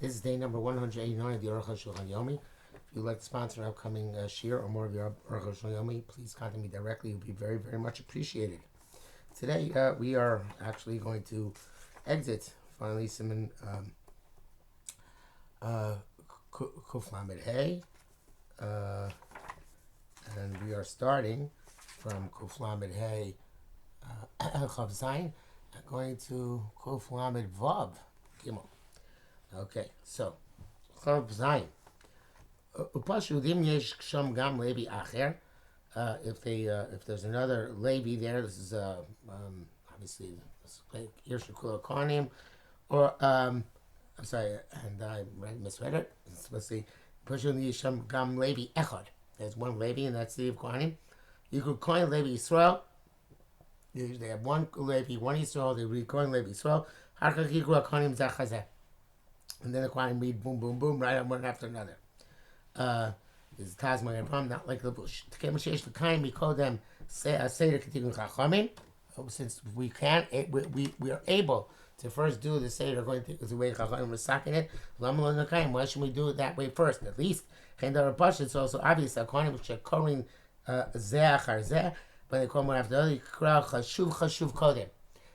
This is day number 189 of the Arukh HaShulchan OC. If you'd like to sponsor an upcoming shir or more of your Arukh HaShulchan OC, please contact me directly. It would be very, very much appreciated. Today, we are actually going to exit, finally, Simon Kuf Lamed Hey. And we are starting from Kuf Lamed Hey Chav Zayin, and going to Kuf Lamed Vav Gimel. Okay, so Chav Zayin. Upashudim yesh sham gam levi acher. If there's another levi there, this is obviously Irshukul Kohanim, or I'm sorry, and I misread it. It's supposed to say Upashudim yesh sham gam levi echad. There's one levi, and that's the of Kohanim. You could coin levi Yisrael. They have one levi, one Yisrael. They read coin levi Yisrael. Harkach yikru Kohanim zachazeh. And then the Kohanim read boom, boom, boom, right on one after another. Is Tazma and Ram not like the bush? To get Mashiach the kind, we call them Seder Ketikun Chachamim. Since we can, we are able to first do the Seder going to the way Chachamim was sacking it. Why should we do it that way first? At least, it's also obvious that Kohanim which are calling Zeh Achar Zeh, but they call one after the other. Chashuv Kodem.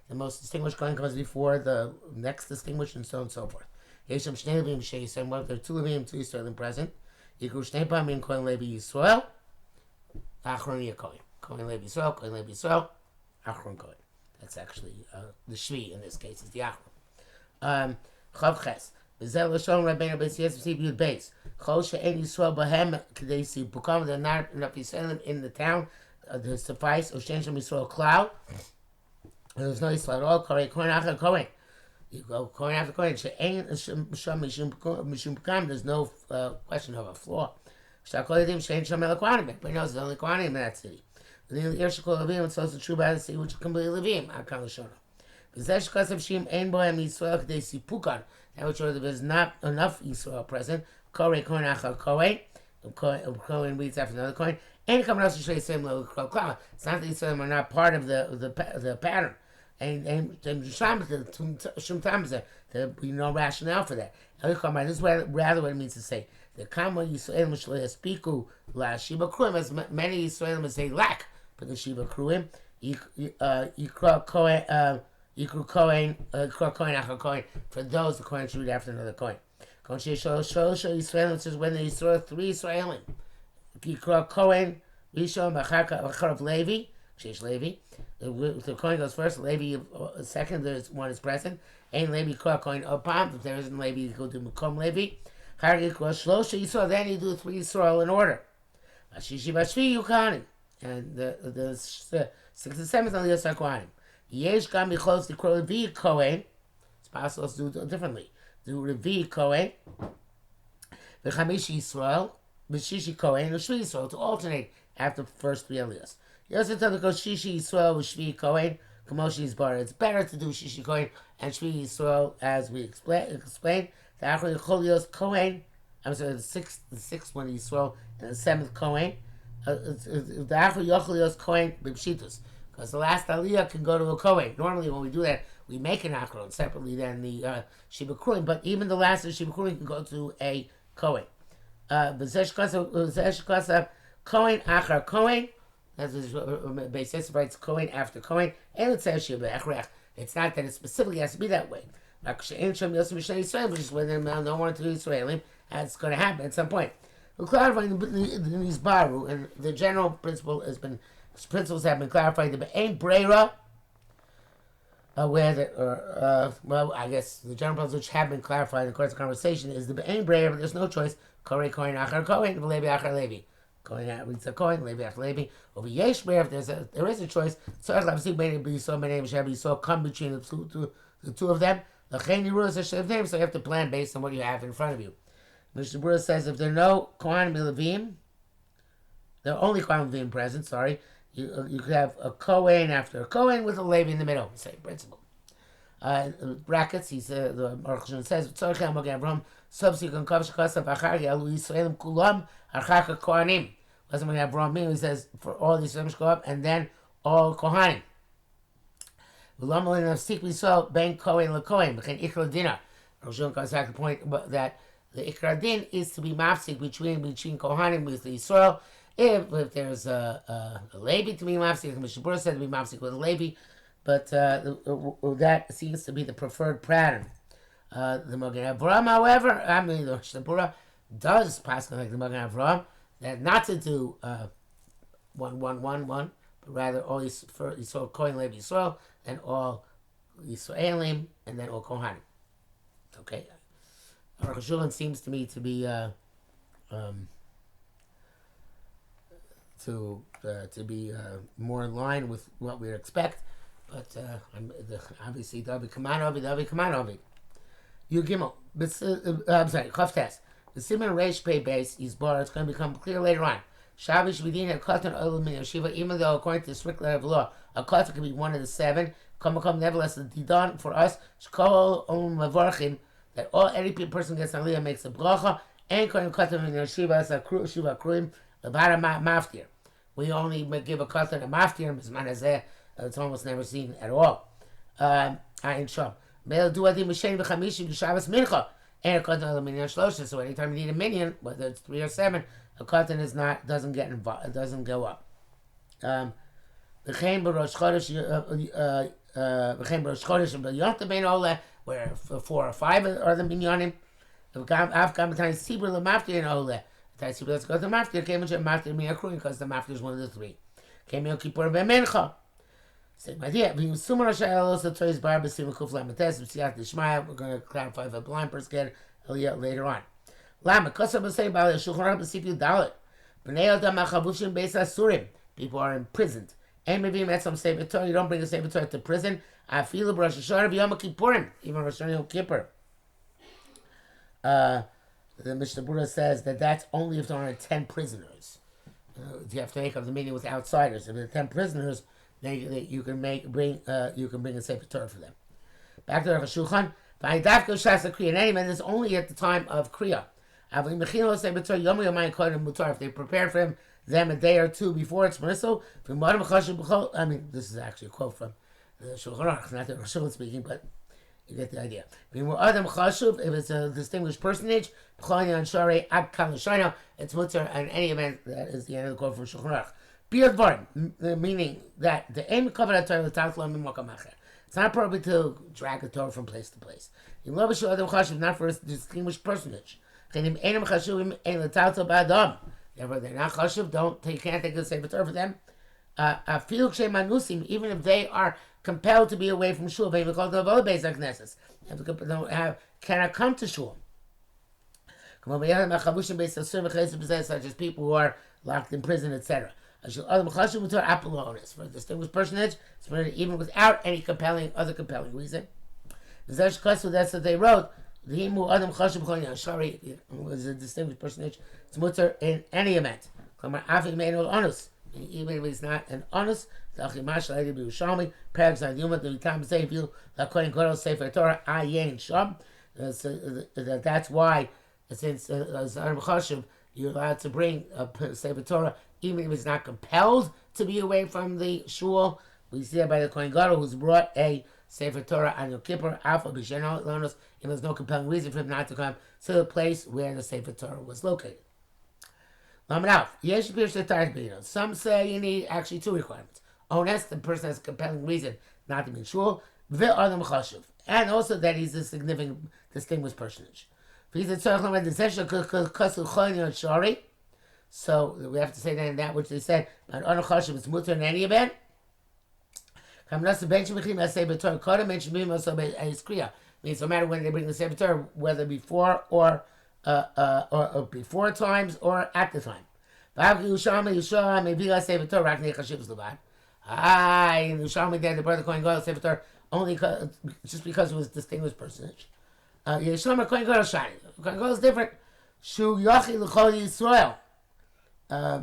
The most distinguished Kohen comes before the next distinguished, and so on and so forth. Yeshem Shnei Levim Sheisem. Well, there are two Levim, two Yisraelim present. Yikru Shnei Pamim Kohen Levi Yisrael. Achron Yakohen. Kohen Levi Yisrael. Kohen Levi Yisrael. Achron Kohen. That's actually the Shvi in this case is the Achron. Chav Ches. B'zel Lashon Rabbeinu Beis Yisrael Yud Beis. Chol she'en Yisrael Bahem K'dei Si Bukam. They're not enough Yisraelim in the town to suffice. Oshen Shem Yisrael Cloud. There's no Yisrael at all. Korei Kohen Achar Kohen. You go coin after coin. There's no question of a flaw. But he knows there's only Kohanim in that city. It's also true about the city which is completely Levim. That which there's not enough Yisrael present. Kohen reads after another coin. It's not that Yisraelim are not part of the pattern. And sometimes there be no rationale for that. This is rather what it means to say. The Kama Yisraelim Shlehaspiku La Shiba Kruim, as many Yisraelim as they lack, but the Shiba Kruim, Yikra Kohen Achar Kohen. For those, the coin should read after another coin. Yisraelim says when they Yisrael three Yisraelim, Yikra Kohen Rishon Acharav Levi, Shesh Levi. The coin goes first, Levi second, there's one is present. Ain't Levi Kra coin Opam. If there isn't Levi, you go to Mukom Levi. Hargi Kra Shlosha Yisrael, then you do three Yisrael in order. Ashishi Bashvi Yukanim. And the 6th and 7th on the Yisrael Kohanim. Yesh Gam Yichos Kra Levi Kohen. It's possible to do it differently. Do Levi Kohen. V'chamishi Yisrael. V'shishi Kohen. V'shvi Yisrael. To alternate after the first three Elias. Yes, it's to go Shishi Yisrael with Shvi Kohen, Kamoshi Yisbar. It's better to do Shishi Kohen and Shvi Yisrael as we explained. The Achron Yecholios Kohen. I'm sorry, the sixth one Yisrael and the 7th Kohen. The Achron Yecholios Kohen B'Pshitus. Because the last Aliyah can go to a Kohen. Normally when we do that, we make an Achron separately than the Shiba Kruim. But even the last of Shiba Kruim can go to a Kohen. B'Zesh Kasa Kohen Achar Kohen. That's what basis writes Kohen after Kohen, and it says Shiba Echrech. It's not that it specifically has to be that way. Like She'en Shem Yosef Mishnei Yisrael, which is when they're no one to Israelim, and it's going to happen at some point. We're clarifying the Nizbaru, and the general principles have been clarified. The Be'ein Breira, well, I guess the general principles which have been clarified in the course of conversation is the Be'ein Breira, but there's no choice. Korei Kohen Achar Kohen, Levi Achar Levi. Kohen reads a Kohen, Levi after Levi. Over Yesh Breira, if there is a choice, so come between the two of them. So you have to plan based on what you have in front of you. Mr. Brewer says if there are no Kohanim Levim, there are only Kohanim Levim present, sorry, you could have a Kohen after a Kohen with a Levi in the middle, same principle. Brackets, the Arukh HaShulchan says, subsequent Kav Shekasav Achar Yalu Yisraelim Kulam Archaka Kohanim. Doesn't have wrong meaning. He says for all these Yisraelim go up and then all Kohanim. V'lam Nafsik Yisrael Ben Kohen LeKohen B'chen Ikra Dina. Arukh comes back to the point that the Ikar Din is to be mafsik between Kohanim with the Yisrael. If there's a Levi to be mafsik, the Mishnah Berurah said to be mafsik with a Levi, but that seems to be the preferred pattern. The Magen Avraham, however, the Mishnah Berurah does pass like the Magen Avraham, that not to do 1-1-1-1, but rather all Yisrael Kohen Levi Yisrael, and all Yisraelim, and then all Kohanim. Okay, Arukh HaShulchan seems to me to be more in line with what we'd expect, but obviously Davi Kamanovi. You Gimel. I'm sorry, Chavtes. The Simon Reish Pei base is bar. It's going to become clear later on. Shavish Vidin and Katan Olam Yeshiva. Even though according to the strict letter of law, a Katan can be one of the 7. Come, nevertheless, the Didan for us. Shkol Om Mavarchin. That any person gets on Aliyah makes a bracha, and Kohen Katan in Yeshiva as a Shiva Kruim, about a maftir. We only give a Katan a maftir, it's almost never seen at all. Ayin Shom. Mele do adim Mishen v'chamishim b'Shabbos mincha, and a Katan al minyan shlosha. So anytime you need a minyan, whether it's 3 or 7, a Katan doesn't get involved, it doesn't go up. V'chein b'Rosh Chodesh and b'Yonta bein oleh, where 4 or 5 are the minyanim. Afghan times Sibur the maftir and oleh. Let's go to the maftir. Came into maftir miyakruin because the maftir is one of the 3. Came Yom Kippur b'Mencha. Same idea. We're going to clarify the blind person later on. People are imprisoned. And maybe met some Sefer Torah. You don't bring a Sefer Torah to prison. I feel Rosh Hashanah Yom Kippurim, even Rosh Hashanah Yom Kippur. The Mishnah Berurah says that that's only if there are 10 prisoners. You have to make up the meeting with outsiders. If there are 10 prisoners, you can bring a Sefer Torah for them. Back to Arukh HaShulchan. In any event, it's only at the time of Kriya. If they prepare for them a day or 2 before it's permissible. I mean, this is actually a quote from the Shulchan Aruch, not the Arukh HaShulchan speaking, but you get the idea. If it's a distinguished personage, it's mutter in any event. That is the end of the quote from Shulchan Aruch. Meaning that the aim of it's not appropriate to drag a Torah from place to place. Not for a distinguished personage. Therefore, they're not chashuv. You can't take the Sefer Torah for them. Even if they are compelled to be away from shul, cannot come to shul. Such as people who are locked in prison, etc. For a distinguished personage, even without any other compelling reason. That's what they wrote. The was a distinguished personage. It's mutter in any event. Even if it's not an honest, that's why, since you're allowed to bring a Sefer Torah, even if it's not compelled to be away from the shul. We see that by the Kohen Gadol who's brought a Sefer Torah on Yom Kippur, if there's no compelling reason for him not to come to the place where the Sefer Torah was located. Some say you need actually 2 requirements. Honest, the person has a compelling reason not to be in shul, and also that he's a significant, distinguished personage. So we have to say that in that which they said, but Arukh HaShulchan is mutter in any event. Means no matter when they bring the Sefer Torah, whether before or before times or at the time. In Yerushalmi there, the brother Kohen Gadol Sefer Torah only just because it was a distinguished personage. Yerushalmi Kohen Gadol Shani. Kohen Gadol is different. Shu Yochi L'Chol Yisrael.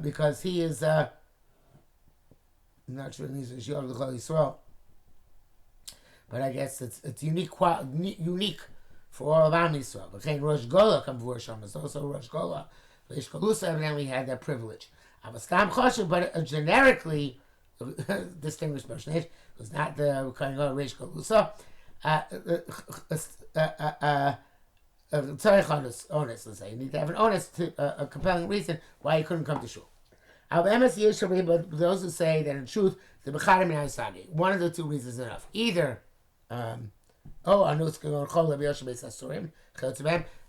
Because he is, I'm not sure he's a Yochi L'Chol Yisrael. But I guess it's unique for all of Am Yisrael. But Rosh Gola comes before Shama. It's also Rosh Gola. Reish Galusa evidently had that privilege. Avastam Choshev, but a generically distinguished personage was not the Kohen Gadol Reish Galusa. Honest, let's say. You need to have an honest, a compelling reason why you couldn't come to shul. But those who say that in truth, the Bechadim and Asagi, one of the two reasons is enough. Either,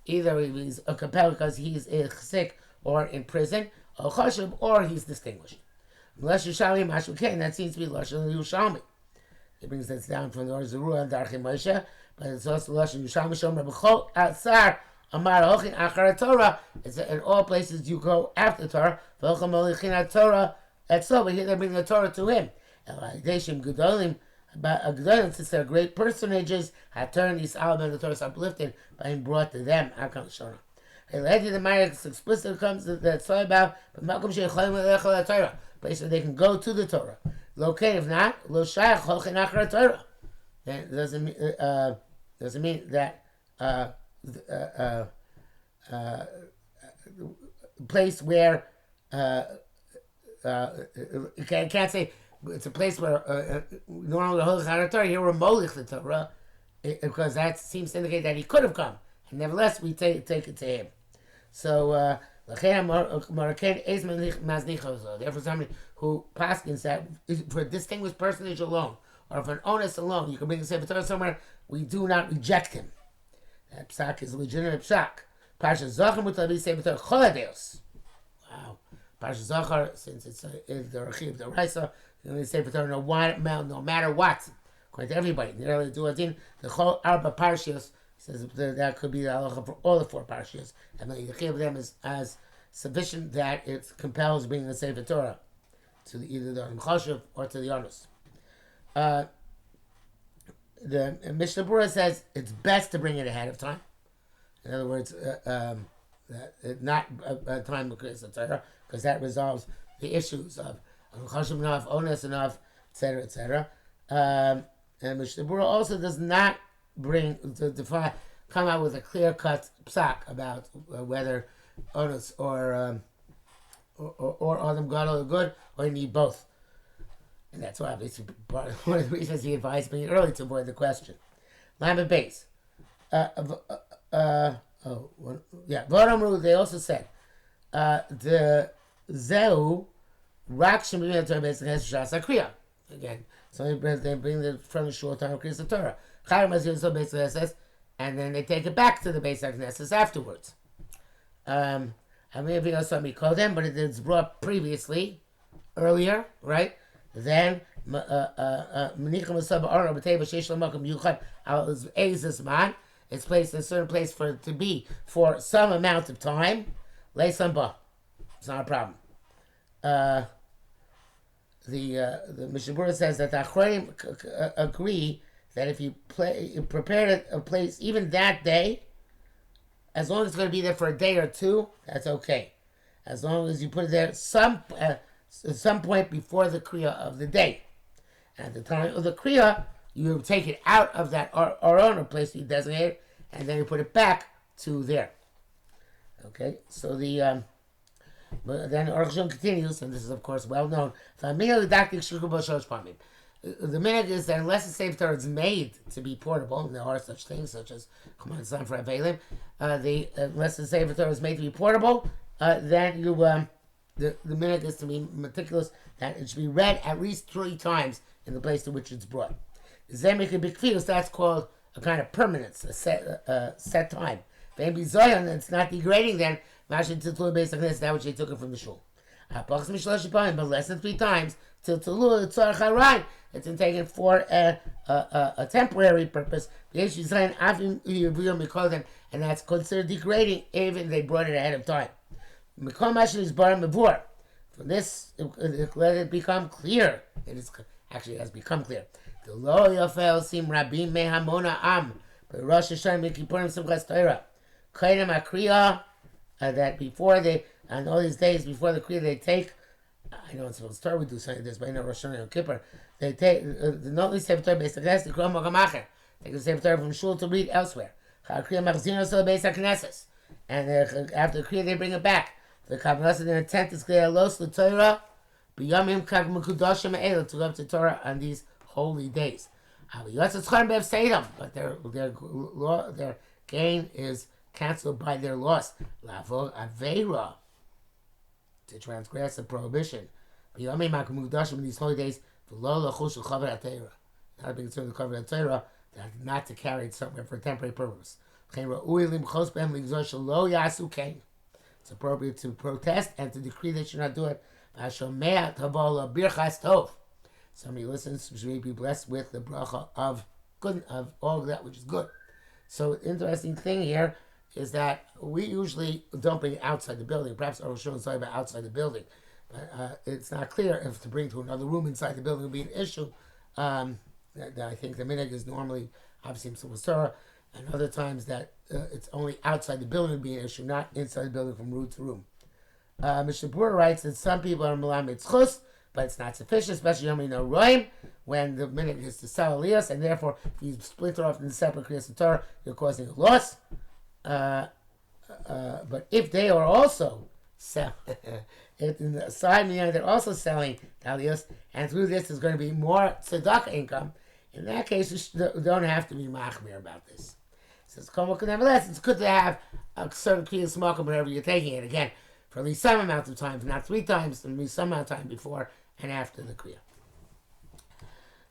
either he's compelled because he's sick or in prison, or he's distinguished. Unless Yerushalmi Mashmuken, that seems to be Lashon Yerushalmi. He brings this down from the Or Zeruah and Darchim Moshe, but it's also Lashon Yerushalmi Shomer B'chol Atzar Amar Hochin Achar Torah. It's in all places you go after Torah. V'Hochin Molichin Torah. That's so, but here they bring the Torah to him. Eladeshim Gedolim, since they're great personages, had turned these album and the Torah is uplifted by being brought to them. Akam Shona. Eladi the Maya explicitly comes that say about, but Malcolm Sheikholim Lechol Torah. Place where they can go to the Torah. Locate, if not, lo shayach hochin achar Torah. Then doesn't mean that place where you can't say it's a place where normally hochin achar Torah. Here we're molich the Torah because that seems to indicate that he could have come, and nevertheless we take it to him. So. Therefore, somebody who paskins that for a distinguished personage alone, or for an onus alone, you can bring the Sefer Torah somewhere, we do not reject him. That psak is a legitimate psak. Parsha Zachar mutabi Sefer Torah choladeos. Wow. Parsha Zachar, since it's the Rechiv, the Raisa, the Sefer Torah no matter what, according to everybody, the early Duadin, the Chol Arba Parshios, says that could be the halacha for all the 4 parshas, and the yichud of them is as sufficient that it compels bringing the Sefer Torah to either the Choshev or to the Onus. The Mishnah Berurah says it's best to bring it ahead of time. In other words, not a time because the Torah, because that resolves the issues of Choshev enough, Onus enough, etc., etc. And Mishnah Berurah also does not come out with a clear-cut psak about whether onus or Adam Gadol are good, or you need both. And that's why, obviously, one of the reasons he advised me early to avoid the question. Lambert base. V'Amru, they also said, the Zehu, Rak Shemim Torah based on Shas HaKriya. Again, so they bring the from the short time of Kriyas Torah. And then they take it back to the Beis HaKnesses afterwards. I mean, we also call them, but it's brought previously, earlier, right? Then, it's placed in a certain place for it to be for some amount of time. It's not a problem. The Mishnah Berurah says that the Achronim agree that if you prepare a place even that day, as long as it's going to be there for a day or two, that's okay. As long as you put it there at some point before the Kriya of the day. At the time of the Kriya, you take it out of that Aron, or place you designate, and then you put it back to there. Okay, so then Arukh HaShulchan continues, and this is of course well known. The minhag is that unless the Sefer Torah is made to be portable, and there are such things, such as Command Sign for Avelim, unless the Sefer Torah is made to be portable, then you the minhag is to be meticulous that it should be read at least 3 times in the place to which it's brought. That's called a kind of permanence, a set time. It's not degrading then. That which they took it from the shul. But less than 3 times. It's been taken for a temporary purpose. And that's considered degrading even if they brought it ahead of time. From this, let it become clear. It is actually has become clear. The lo yafel sim rabim mehamona am, but Rosh Hashanah Kippurim Simchas Torah. Kainam akriya that before on all these days before the kriya they take. I know it's supposed to start with do something like this, but I know Rosh Hashanah and Kippur. They take the not only Sefer Torah based on the Knesset, take the Sefer Torah from shul to read elsewhere. And after the kriya they bring it back. The Kabbalah their intent is clear. Los l'Torah b'yamim kag mekudashim e'el, to go up to Torah on these holy days. But their gain is cancelled by their loss. Lavo Aveira, to transgress the prohibition. In these holy days, not being concerned with the Torah, not to carry it somewhere for a temporary purpose. It's appropriate to protest and to decree they should not do it. Somebody listens should be blessed with the bracha of good, of all of that which is good. So the interesting thing here is that we usually don't bring it outside the building. Perhaps Arukh HaShulchan is talking about outside the building. But it's not clear if to bring to another room inside the building would be an issue. I think the minhag is normally obviously in Torah, and other times that it's only outside the building would be an issue, not inside the building from room to room. Mishnah Berurah writes that some people are melamed chus, but it's not sufficient, especially when the minhag is to sell aliyos, and therefore if you split it off into separate kriyas and Torah, you're causing a loss. But if they are also selling, if in the side they're also selling aliyos, and through this there's going to be more tzedakah income, in that case you don't have to be machmir about this. It says, nevertheless, it's good to have a certain kriyas makom wherever you're taking it, again, for at least some amount of time, not 3 times, at least some amount of time before and after the kriya.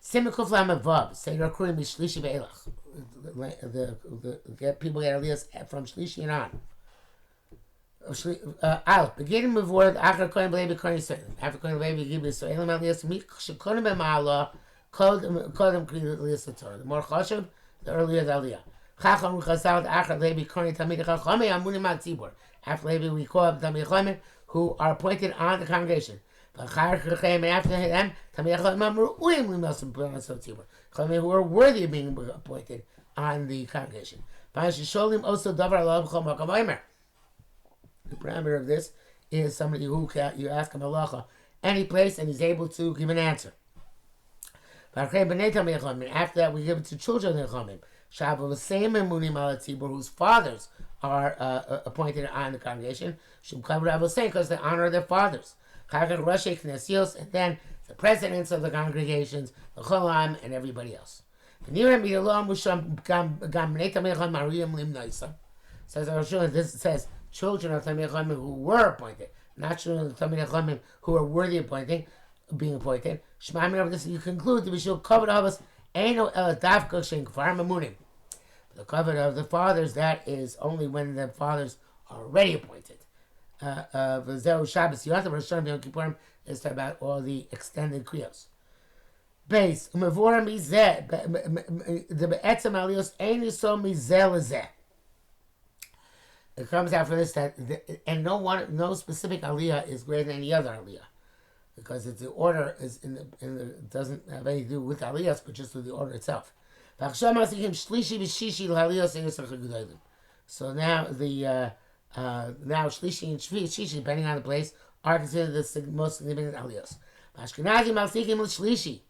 Simikuf Lamavav, Seder Kurim Shlishi Ve'elach. The people get aliyos from Shlishi and on. Beginning with word after Kohen B'Levi Kohen Yisraelim. After Kohen B'Levi give Yisraelim aliyos, Shekonim B'Ma'ala, Kodem Kriya aliyos Torah. The more chashuv, the earlier the aliyah. Chacham Chazal Achar Levi Kohen Tamid Chachamei Amunim Al Tzibur. After Levi we call up Tamid Chachamim who are appointed on the congregation. After them, who are worthy of being appointed on the congregation. The parameter of this is somebody who you ask him halacha any place and he's able to give an answer. After that, we give it to children of the Chachamim, whose fathers are appointed on the congregation, because they honor their fathers. And then the presidents of the congregations, the cholam, and everybody else. Says this says children of Talmidei Chachamim who were appointed, not children of Talmidei Chachamim who are worthy of being appointed. Shema this you conclude to be sure covered of us ain't davka shein kfar mamunim. The covenant of the fathers, that is only when the fathers are already appointed. Shabbos Yom Kippurim is about all the extended kriyos. Base Mevorim Mizeh the Be'etzem Aliyos Ein Yisol Mizeh Lezeh. It comes out for this that and no specific aliyah is greater than any other aliyah, because the order is in the doesn't have anything to do with aliyahs, but just with the order itself. So now now Shlishi and Shishi, depending on the place, are considered the most significant aliyos. Ashkenazi Maltikim Shlishi.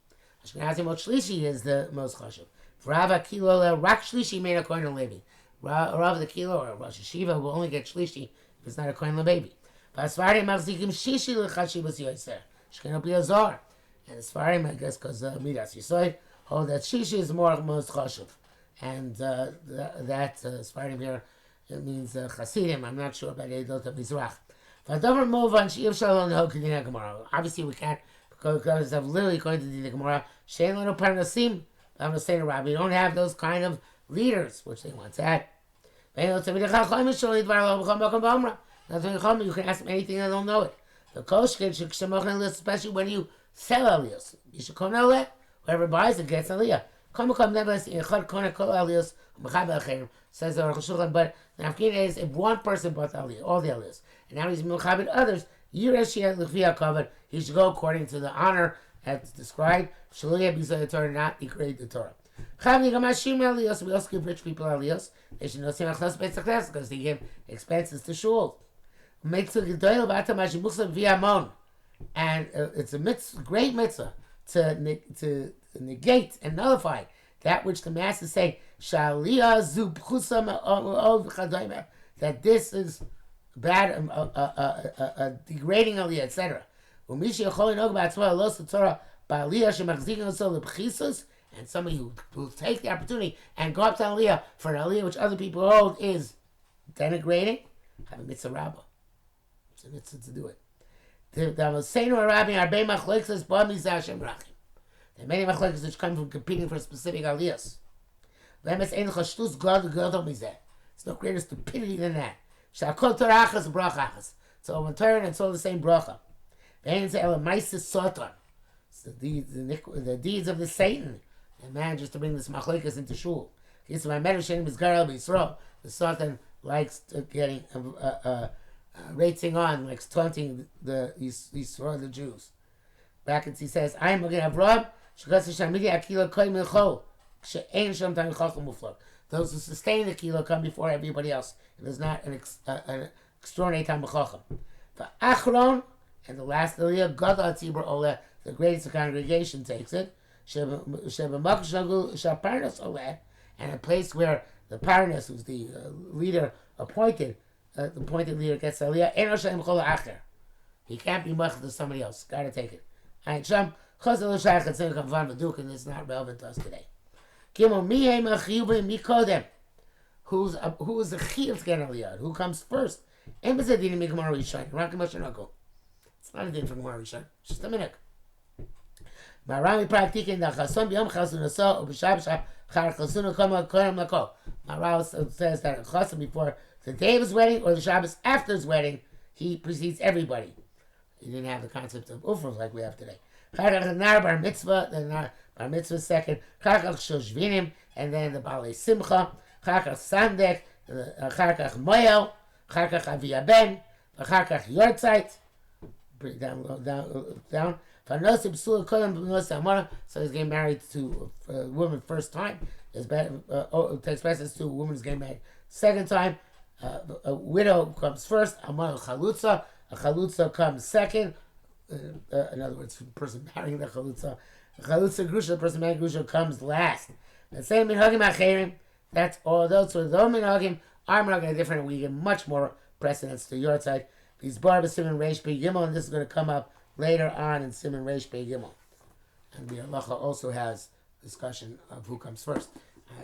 Ashkenazi Shlishi is the most chashuv. Rava Kilo Rak Shlishi made a Kohen Levi. Rav the Kilo or Rosh Hashiva will only get Shlishi if it's not a Kohen Levi. Vasvarim Maltikim Shishi L'Chashivas Yoser. Shkeno Biazar. And the Svarim, I guess, because Midas Yisoid, hold that Shishi is most chashuv. And that Svarim here, it means Chasidim. I'm not sure about Eidot Mizrach. Obviously, we can't because of literally going to the Gemara. We don't have those kind of leaders, which they once had. You can ask them anything, they don't know it. The Koshkin, especially when you sell aliyos, you should come out. Whoever buys it gets aliyah. Says the Arukh HaShulchan, but the Afghan is if one person bought the aliyah, all the aliyahs, and now he's milchabed others, he should go according to the honor as described. Not degrade the Torah. We also give rich people aliyahs. They should know because they give expenses to shul. And it's a mitzvah, great mitzvah to negate and nullify that which the masses say that this is bad, degrading aliyah, etc. And somebody who will take the opportunity and go up to Aliyah for an Aliyah which other people hold is denigrating, have a mitzvah rabbah. It's a mitzvah to do it. There are many machlokes which come from competing for specific Aliyahs. It's no greater stupidity than that. So in turn, it's all the same bracha. So the deeds of the Satan that manages to bring this machlokes into shul. The Satan likes getting rating on, likes taunting the Yisrael, the Jews. Brackets, he says, I am going to have Rob. Those who sustain the kilo come before everybody else. It is not an extraordinary time of chacham. And the last aliyah, Gadol Tzibur Oleh, the greatest congregation takes it. And a place where the Parnas, who's the leader appointed, the appointed leader gets aliyah. He can't be much to somebody else. Got to take it. And it's not relevant to us today. Who's the chiyuv to get aliyah? Who comes first? It's not a din for Gemara Rishon. It's just a minute. Maral says that at Chasam before the day of his wedding or the Shabbos after his wedding, he precedes everybody. He didn't have the concept of ufros like we have today. Bar mitzvah, then bar mitzvah second. And then the balei simcha. Sandek. Moel. Aviyah ben. Yortzeit. Down. So he's getting married to a woman first time. It takes precedence to a woman who's getting married second time. A widow comes first. Amar chalutza. A chalutza comes second. In other words, the person marrying the chalutza. Chalutza grusha, the person marrying grusha, comes last. The same minhagim acherim. That's all those. So the minhagim are minhagim different. We give much more precedence to your side. These barbas Simon Reish Pei Gimel, and this is going to come up later on in Simon Reish Pei Gimel. And the halacha also has discussion of who comes first.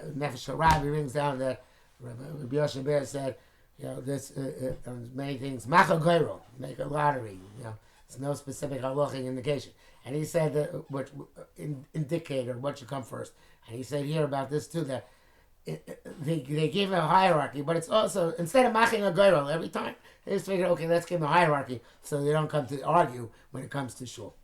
Nefesh HaRabbi brings down that Rabbi Yoshe Ber said, this many things. Macha goyro, make a lottery. It's no specific halachic indication. And he said that what indicator what should come first. And he said here about this too that they give a hierarchy, but it's also instead of maching a goyro every time they just figure, okay, let's give them a hierarchy so they don't come to argue when it comes to shul.